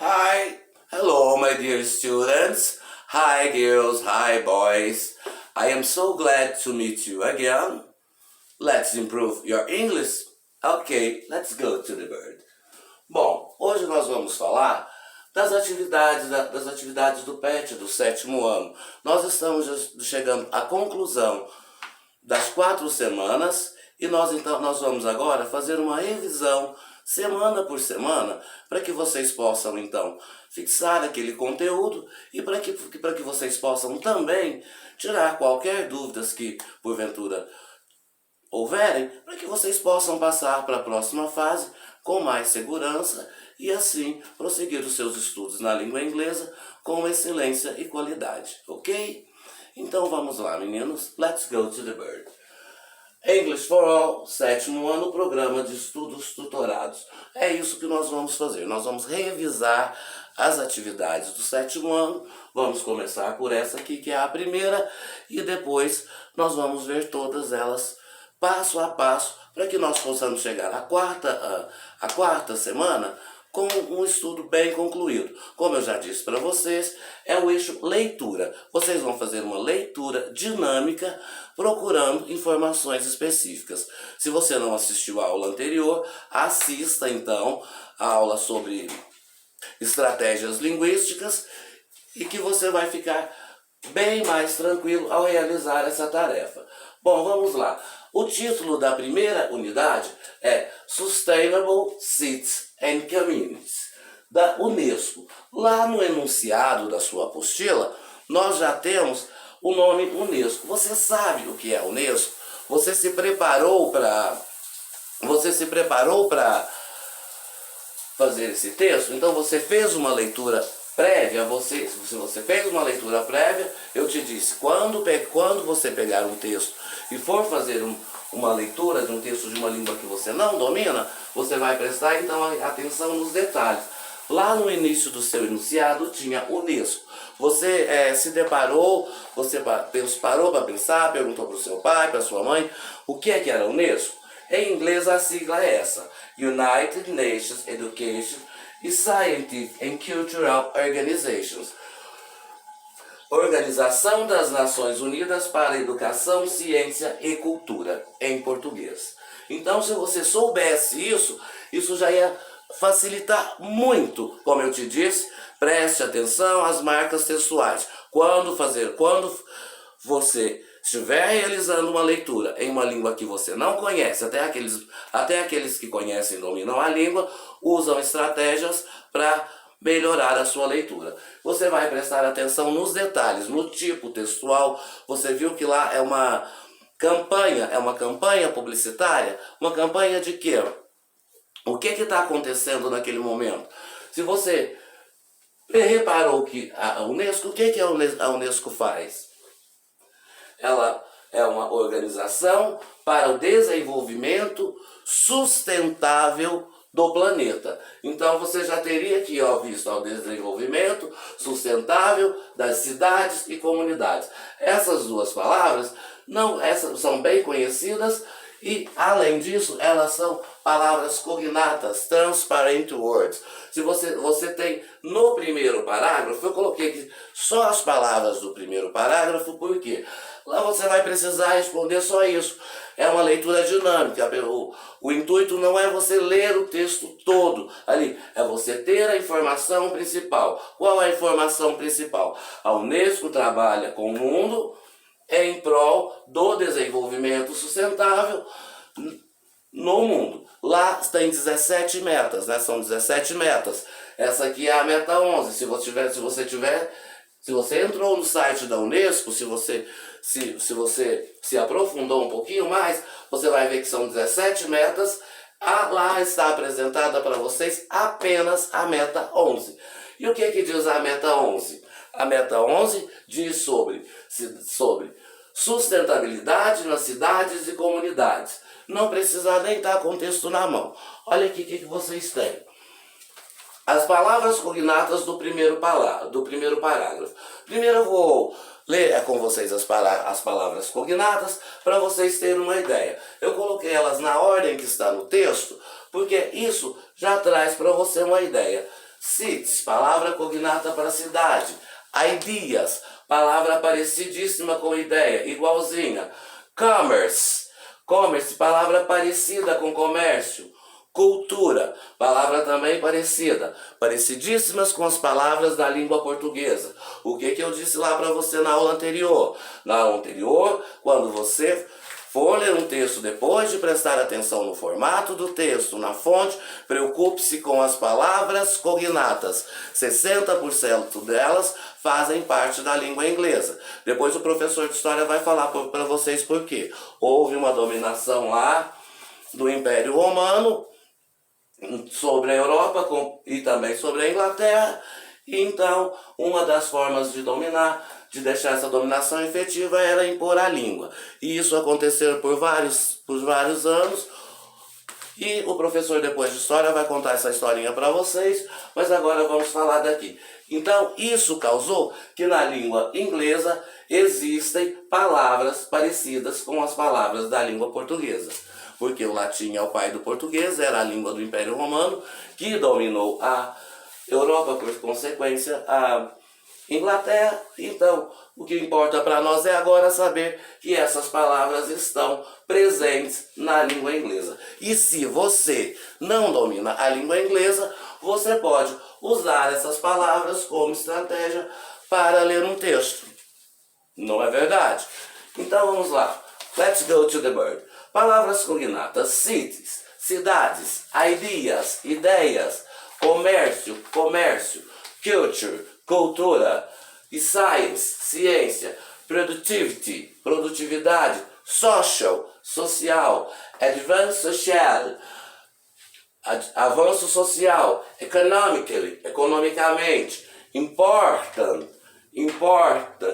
Hi, hello, my dear students. Hi, girls. Hi, boys. I am so glad to meet you again. Let's improve your English. Okay, let's go to the bird. Bom, hoje nós vamos falar das atividades do PET do sétimo ano. Nós estamos chegando à conclusão das 4 semanas e nós vamos agora fazer uma revisão semana por semana para que vocês possam então fixar aquele conteúdo e para que vocês possam também tirar qualquer dúvidas que porventura houverem, para que vocês possam passar para a próxima fase com mais segurança e assim prosseguir os seus estudos na língua inglesa com excelência e qualidade, ok? Então vamos lá, meninos. Let's go to the bird. English for All, sétimo ano, programa de estudos tutorados. É isso que nós vamos fazer. Nós vamos revisar as atividades do sétimo ano. Vamos começar por essa aqui, que é a primeira, e depois nós vamos ver todas elas passo a passo, para que nós possamos chegar à quarta semana com um estudo bem concluído. Como eu já disse para vocês, é o eixo leitura. Vocês vão fazer uma leitura dinâmica procurando informações específicas. Se você não assistiu à aula anterior, assista então a aula sobre estratégias linguísticas e que você vai ficar bem mais tranquilo ao realizar essa tarefa. Bom, vamos lá. O título da primeira unidade é Sustainable Cities and Communities, da Unesco. Lá no enunciado da sua apostila, nós já temos o nome Unesco. Você sabe o que é Unesco? Você se preparou para fazer esse texto? Então você fez uma leitura prévia, se você fez uma leitura prévia, eu te disse, quando você pegar um texto e for fazer uma leitura de um texto de uma língua que você não domina, você vai prestar então atenção nos detalhes. Lá no início do seu enunciado tinha Unesco. Você se deparou, você parou para pensar, perguntou para o seu pai, para sua mãe, o que é que era Unesco? Em inglês a sigla é essa, United Nations Education e Scientific and Cultural Organizations. Organização das Nações Unidas para a Educação, Ciência e Cultura, em português. Então, se você soubesse isso já ia facilitar muito. Como eu te disse, preste atenção às marcas textuais. Quando você estiver realizando uma leitura em uma língua que você não conhece, até aqueles que conhecem e dominam a língua, usam estratégias para melhorar a sua leitura. Você vai prestar atenção nos detalhes, no tipo textual. Você viu que lá é uma campanha publicitária? Uma campanha de quê? O que está acontecendo naquele momento? Se você reparou que a Unesco, o que a Unesco faz? Ela é uma organização para o desenvolvimento sustentável do planeta. Então você já teria aqui visto o desenvolvimento sustentável das cidades e comunidades. Essas duas palavras essas são bem conhecidas e, além disso, elas são palavras cognatas, transparent words. Se você tem no primeiro parágrafo, eu coloquei aqui só as palavras do primeiro parágrafo, por quê? Lá você vai precisar responder só isso. É uma leitura dinâmica. O intuito não é você ler o texto todo ali, é você ter a informação principal. Qual é a informação principal? A Unesco trabalha com o mundo em prol do desenvolvimento sustentável no mundo. Lá tem 17 metas, né? São 17 metas. Essa aqui é a meta 11. Se você entrou no site da Unesco, se você se aprofundou um pouquinho mais, você vai ver que são 17 metas. Lá está apresentada para vocês apenas a meta 11. E o que diz a meta 11? A meta 11 diz sobre sustentabilidade nas cidades e comunidades. Não precisa nem estar com o texto na mão. Olha aqui o que vocês têm. As palavras cognatas do primeiro parágrafo. Primeiro eu vou ler com vocês as palavras cognatas para vocês terem uma ideia. Eu coloquei elas na ordem que está no texto, porque isso já traz para você uma ideia. Cities, palavra cognata para cidade. Ideas, palavra parecidíssima com ideia, igualzinha. Commerce, commerce, palavra parecida com comércio. Cultura, palavra também parecida, parecidíssimas com as palavras da língua portuguesa. O que eu disse lá para você na aula anterior? Na aula anterior, quando você for ler um texto, depois de prestar atenção no formato do texto, na fonte, preocupe-se com as palavras cognatas. 60% delas fazem parte da língua inglesa. Depois o professor de história vai falar para vocês por quê. Houve uma dominação lá do Império Romano sobre a Europa e também sobre a Inglaterra. Então, uma das formas de dominar, de deixar essa dominação efetiva, era impor a língua. E isso aconteceu por vários anos. E o professor depois de história vai contar essa historinha para vocês, mas agora vamos falar daqui. Então, isso causou que na língua inglesa existem palavras parecidas com as palavras da língua portuguesa. Porque o latim é o pai do português, era a língua do Império Romano, que dominou a Europa, por consequência, a Inglaterra. Então, o que importa para nós é agora saber que essas palavras estão presentes na língua inglesa. E se você não domina a língua inglesa, você pode usar essas palavras como estratégia para ler um texto. Não é verdade? Então vamos lá. Let's go to the bird. Palavras cognatas: cities, cidades, ideas, ideias, comércio, comércio, culture, cultura, science, ciência, productivity, produtividade, social, social, advance social, avanço social, economically, economicamente, important,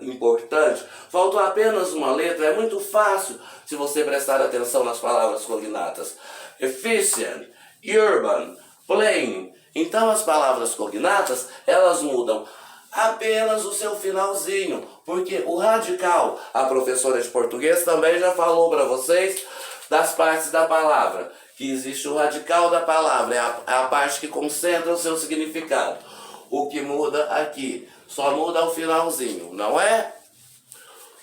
importante. Faltou apenas uma letra, é muito fácil se você prestar atenção nas palavras cognatas. Efficient, urban, plain. Então as palavras cognatas, elas mudam apenas o seu finalzinho, porque o radical, a professora de português também já falou para vocês das partes da palavra, que existe o radical da palavra, é a parte que concentra o seu significado. O que muda aqui, só muda o finalzinho, não é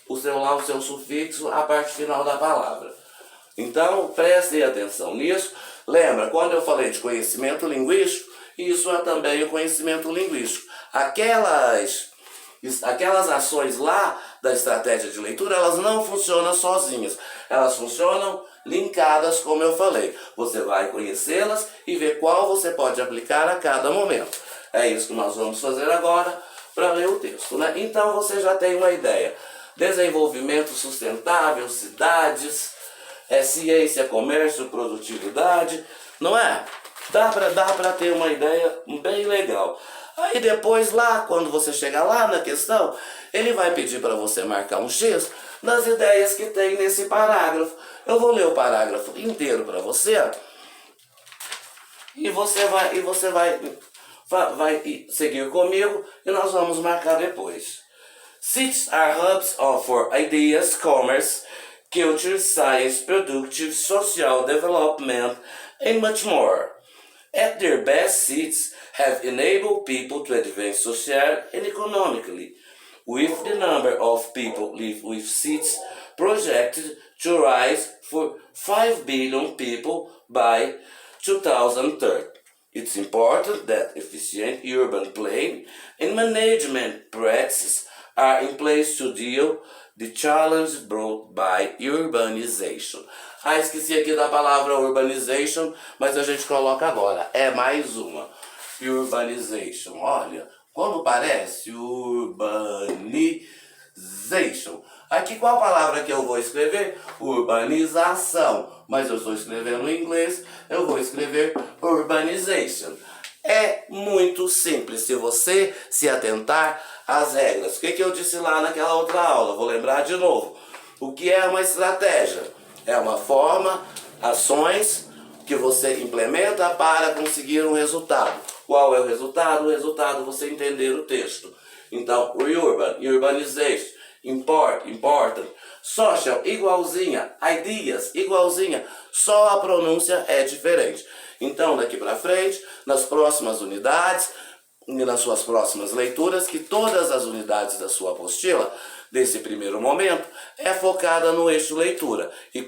o seu sufixo, a parte final da palavra. Então, prestem atenção nisso. Lembra, quando eu falei de conhecimento linguístico, isso é também o conhecimento linguístico. Aquelas ações lá da estratégia de leitura, elas não funcionam sozinhas. Elas funcionam linkadas, como eu falei. Você vai conhecê-las e ver qual você pode aplicar a cada momento. É isso que nós vamos fazer agora para ler o texto, né? Então você já tem uma ideia. Desenvolvimento sustentável, cidades, ciência, comércio, produtividade, não é? Dá para ter uma ideia bem legal. Aí depois lá, quando você chegar lá na questão, ele vai pedir para você marcar um X nas ideias que tem nesse parágrafo. Eu vou ler o parágrafo inteiro para você e você vai seguir comigo e nós vamos marcar depois. Cities are hubs for ideas, commerce, culture, science, productive, social development, and much more. At their best, cities have enabled people to advance socially and economically, with the number of people live with cities projected to rise for 5 billion people by 2030. It's important that efficient urban planning and management practices are in place to deal the challenge brought by urbanization. Esqueci aqui da palavra urbanization, mas a gente coloca agora. É mais uma. Urbanization. Olha, como parece? Urbanization. Aqui qual palavra que eu vou escrever? Urbanização. Mas eu estou escrevendo em inglês, eu vou escrever urbanization. É muito simples se você se atentar às regras. O que eu disse lá naquela outra aula? Vou lembrar de novo. O que é uma estratégia? É uma forma, ações que você implementa para conseguir um resultado. Qual é o resultado? O resultado é você entender o texto. Então, urbanization, important, social, igualzinha, ideas, igualzinha, só a pronúncia é diferente. Então, daqui para frente, nas próximas unidades, e nas suas próximas leituras que todas as unidades da sua apostila, desse primeiro momento, é focada no eixo leitura. E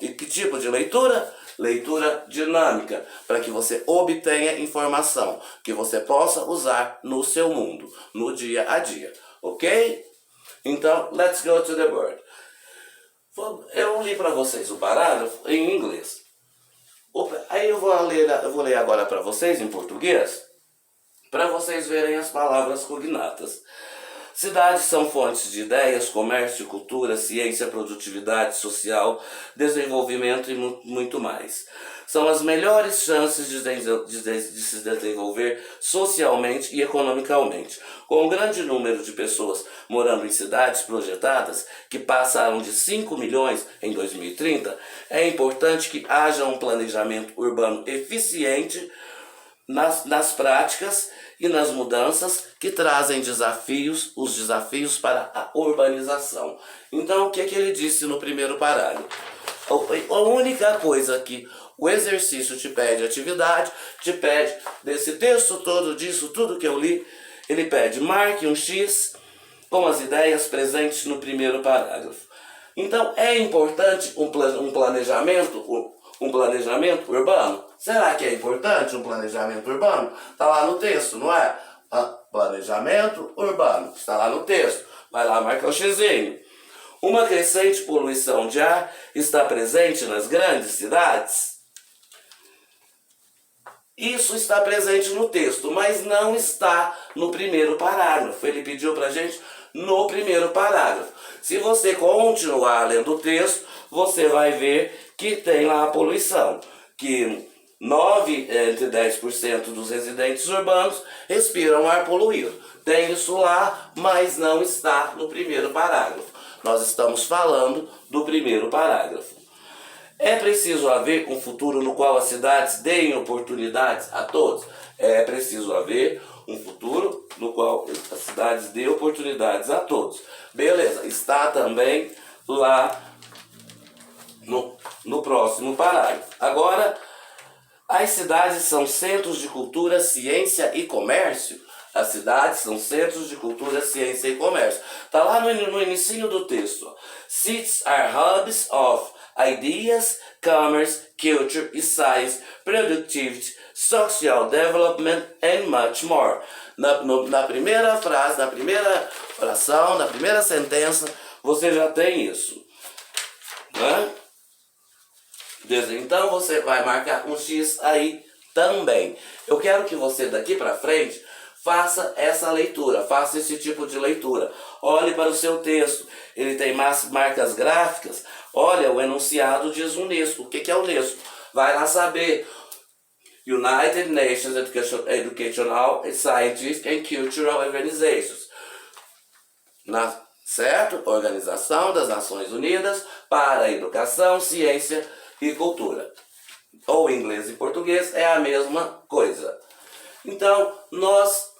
que tipo de leitura? Leitura dinâmica, para que você obtenha informação que você possa usar no seu mundo, no dia a dia, ok? Então, let's go to the word. Eu li para vocês o parágrafo em inglês. Aí eu vou ler agora para vocês em português, para vocês verem as palavras cognatas. Cidades são fontes de ideias, comércio, cultura, ciência, produtividade social, desenvolvimento e muito mais. São as melhores chances de se desenvolver socialmente e economicamente. Com um grande número de pessoas morando em cidades projetadas, que passaram de 5 milhões em 2030, é importante que haja um planejamento urbano eficiente nas práticas e nas mudanças que trazem os desafios para a urbanização. Então, o que ele disse no primeiro parágrafo? A única coisa que o exercício te pede, atividade, te pede desse texto todo, disso tudo que eu li, ele pede, marque um X com as ideias presentes no primeiro parágrafo. Então, é importante um planejamento urbano? Será que é importante um planejamento urbano? Está lá no texto, não é? Planejamento urbano, está lá no texto. Vai lá, marca o xizinho. Uma crescente poluição de ar está presente nas grandes cidades? Isso está presente no texto, mas não está no primeiro parágrafo. Ele pediu para a gente no primeiro parágrafo. Se você continuar lendo o texto, você vai ver que tem lá a poluição, que 9 entre 10% dos residentes urbanos respiram ar poluído. Tem isso lá, mas não está no primeiro parágrafo. Nós estamos falando do primeiro parágrafo. É preciso haver um futuro no qual as cidades deem oportunidades a todos? É preciso haver um futuro no qual as cidades deem oportunidades a todos. Beleza, está também lá no próximo parágrafo. Agora, as cidades são centros de cultura, ciência e comércio? As cidades são centros de cultura, ciência e comércio. Está lá no inicinho do texto. Cities are hubs of ideas, commerce, culture, science, productivity, social development and much more. Na primeira frase, na primeira oração, na primeira sentença, você já tem isso. Né? Então você vai marcar um X aí também. Eu quero que você daqui para frente faça essa leitura, faça esse tipo de leitura. Olhe para o seu texto, ele tem marcas gráficas. Olha, o enunciado diz Unesco. O que é Unesco? Vai lá saber. United Nations Educational, Scientific and Cultural Organizations. Certo? Organização das Nações Unidas para a Educação, Ciência e Cultura. Ou em inglês e português é a mesma coisa. Então, nós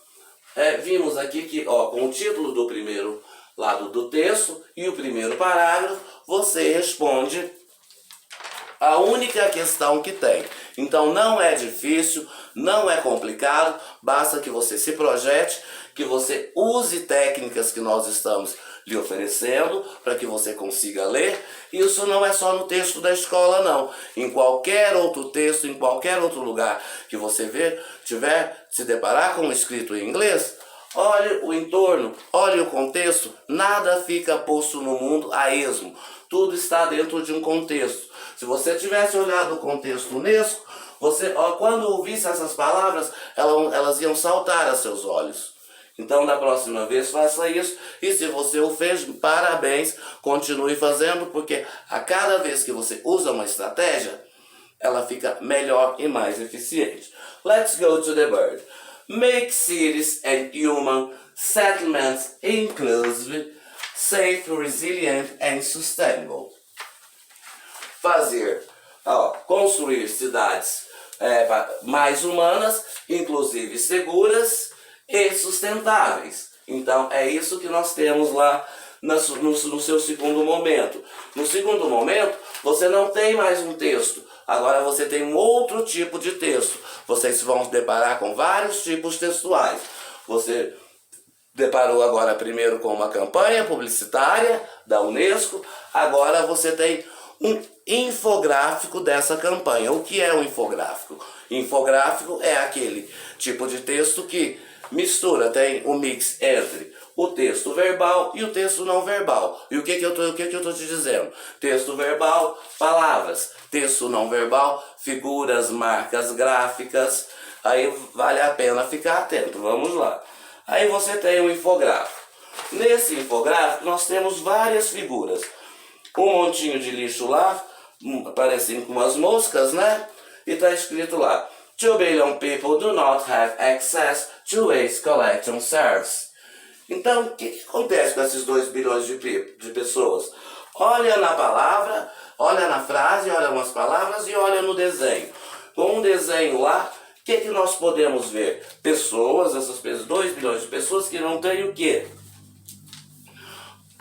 vimos aqui que, com o título do primeiro lado do texto e o primeiro parágrafo, você responde a única questão que tem. Então não é difícil, não é complicado, basta que você se projete, que você use técnicas que nós estamos lhe oferecendo para que você consiga ler. Isso não é só no texto da escola, não. Em qualquer outro texto, em qualquer outro lugar que você se deparar com um escrito em inglês, olhe o entorno, olhe o contexto, nada fica posto no mundo a esmo. Tudo está dentro de um contexto. Se você tivesse olhado o contexto Unesco, quando ouvisse essas palavras, elas iam saltar a seus olhos. Então, da próxima vez, faça isso. E se você o fez, parabéns, continue fazendo, porque a cada vez que você usa uma estratégia, ela fica melhor e mais eficiente. Let's go to the word. Make cities and human settlements inclusive, safe, resilient and sustainable. Construir cidades mais humanas, inclusive seguras e sustentáveis. Então é isso que nós temos lá no seu segundo momento. No segundo momento, você não tem mais um texto, agora você tem um outro tipo de texto. Vocês vão se deparar com vários tipos textuais. Você deparou agora primeiro com uma campanha publicitária da Unesco, agora você tem um infográfico dessa campanha. O que é um infográfico? Infográfico é aquele tipo de texto que mistura, tem um mix entre o texto verbal e o texto não verbal. E o que eu tô te dizendo? Texto verbal, palavras. Texto não verbal, figuras, marcas gráficas. Aí vale a pena ficar atento. Vamos lá. Aí você tem um infográfico. Nesse infográfico nós temos várias figuras. Um montinho de lixo lá, parecendo com umas moscas, né? E tá escrito lá: 2 billion people do not have access to waste collection service. Então, o que acontece com esses 2 bilhões de pessoas? Olha na palavra, olha na frase, olha umas palavras e olha no desenho. Com um desenho lá, o que nós podemos ver? Pessoas, essas 2 bilhões de pessoas que não têm o quê?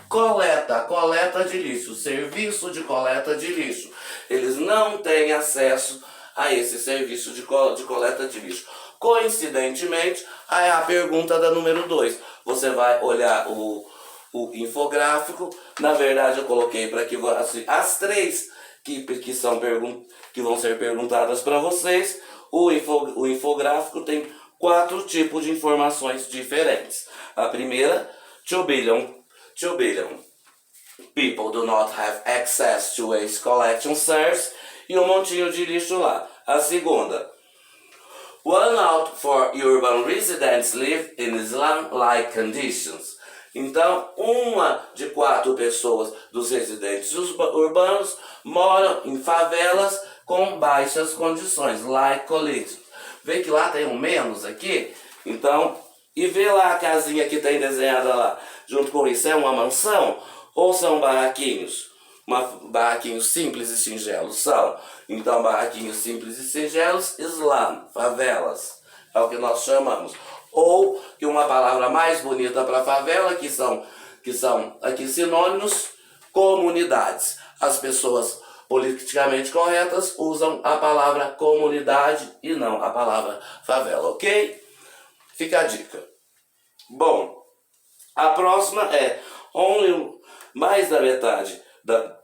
Coleta de lixo, serviço de coleta de lixo. Eles não têm acesso a esse serviço de coleta de lixo. Coincidentemente, aí é a pergunta da número 2. Você vai olhar o infográfico. Na verdade, eu coloquei para que assim, as 3 que vão ser perguntadas para vocês. O infográfico tem 4 tipos de informações diferentes. A primeira, 2 billion people do not have access to waste collection service, e um montinho de lixo lá. A segunda, 1 out of 4 urban residents live in slum-like conditions. Então, 1 de 4 pessoas dos residentes urbanos moram em favelas com baixas condições, like conditions. Vê que lá tem um menos aqui? Então, e vê lá a casinha que tem desenhada lá. Junto com isso, é uma mansão ou são barraquinhos? Barraquinhos simples e singelos são. Então, barraquinhos simples e singelos, slum, favelas, é o que nós chamamos. Ou que uma palavra mais bonita para favela, que são aqui sinônimos, comunidades. As pessoas politicamente corretas usam a palavra comunidade e não a palavra favela, ok? Fica a dica. Bom, a próxima é: mais da metade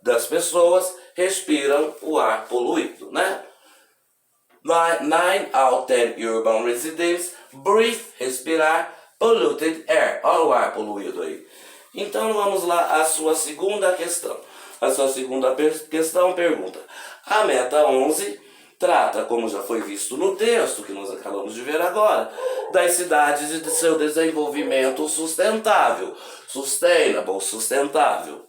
das pessoas respiram o ar poluído, né? 9 out of 10 urban residents breathe, respirar, polluted air. Olha o ar poluído aí. Então vamos lá à sua segunda questão. A sua segunda questão pergunta: a meta 11 trata, como já foi visto no texto que nós acabamos de ver agora, das cidades e de seu desenvolvimento sustentável. Sustainable, sustentável.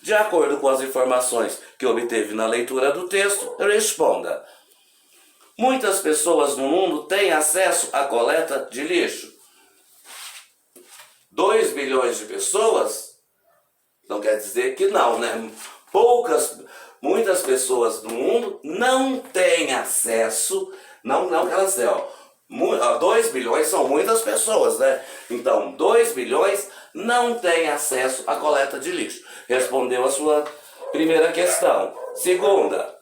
De acordo com as informações que obteve na leitura do texto, responda: muitas pessoas no mundo têm acesso à coleta de lixo. 2 bilhões de pessoas? Não quer dizer que não, né? Muitas pessoas no mundo não têm acesso, não que elas têm, 2 bilhões são muitas pessoas, né? Então, 2 bilhões não têm acesso à coleta de lixo. Respondeu a sua primeira questão. Segunda,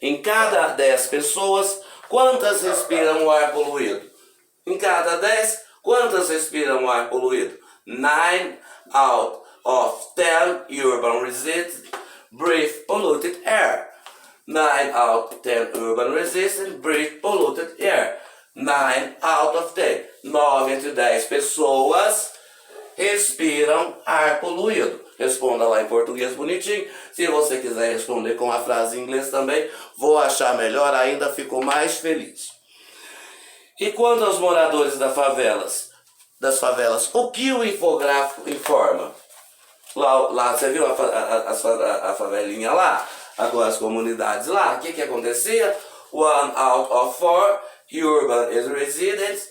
em cada 10 pessoas, quantas respiram o ar poluído? Em cada 10, quantas respiram o ar poluído? 9 out of 10 urban residents breathe polluted air. 9 out of 10 urban residents breathe polluted air. 9 out of 10. 9 entre 10 pessoas respiram ar poluído. Responda lá em português bonitinho. Se você quiser responder com a frase em inglês também, vou achar melhor ainda, fico mais feliz. E quanto aos moradores das favelas, o que o infográfico informa? Lá você viu a favelinha lá? As comunidades lá? O que acontecia? 1 out of 4 urban residents,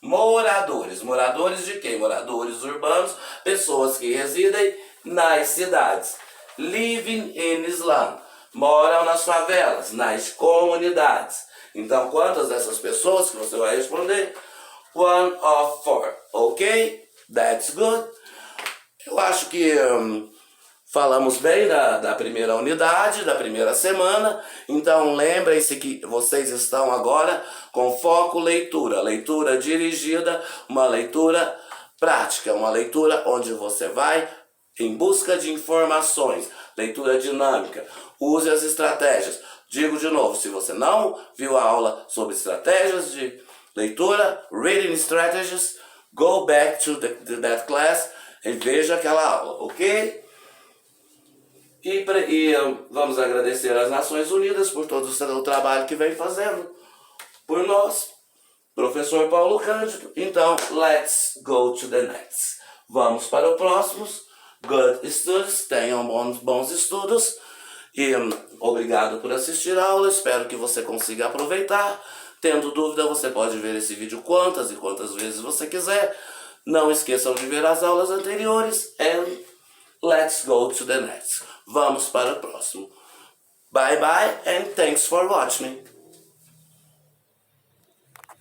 moradores. Moradores de quem? Moradores urbanos, pessoas que residem nas cidades. Living in slum, moram nas favelas, nas comunidades. Então, quantas dessas pessoas que você vai responder? 1 of 4, ok? That's good. Eu acho que Falamos bem da primeira unidade, da primeira semana, então lembrem-se que vocês estão agora com foco leitura, leitura dirigida, uma leitura prática, uma leitura onde você vai em busca de informações, leitura dinâmica, use as estratégias. Digo de novo, se você não viu a aula sobre estratégias de leitura, reading strategies, go back to that class e veja aquela aula, ok? E vamos agradecer às Nações Unidas por todo o trabalho que vem fazendo por nós, professor Paulo Cândido. Então, let's go to the next. Vamos para o próximo. Good studies, tenham bons estudos. E obrigado por assistir a aula, espero que você consiga aproveitar. Tendo dúvida, você pode ver esse vídeo quantas e quantas vezes você quiser. Não esqueçam de ver as aulas anteriores. And let's go to the next. Vamos para o próximo. Bye bye and thanks for watching.